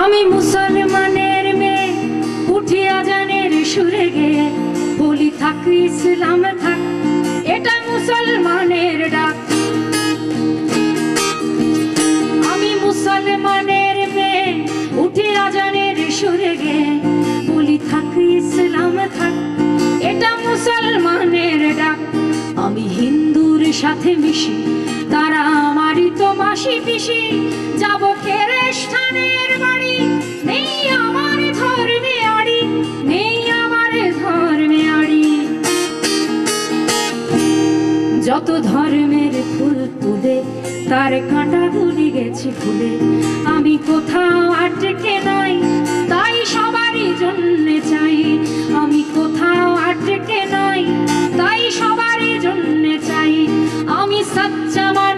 আমি মুসলমানের মেয়ে, উঠি আজানের সুরে গেয়ে বলি থাক ইসলাম থাক, এটা মুসলমানের ডাক। আমি মুসলমানের মেয়ে, উঠি আজানের সুরে গেয়ে বলি থাক ইসলাম থাক, এটা মুসলমানের ডাক। আমি হিন্দুর সাথে মিশি, তারা আমারই তো মাসি পিসি, যাব খ্রিস্টানের বাড়ি, নেই আমার ধর্মে আড়ি, নেই আমার ধর্মে আড়ি। যত ধর্মের ফুল তুলে তার কাঁটা গুলি গেছে ফুলে, আমি কোথাও আটকে নাই, তাই সবারই জন্য চাই। আমি কোথাও আটকে নাই, তাই সবারই জন্য চাই। আমি সচ্চা মানুষ।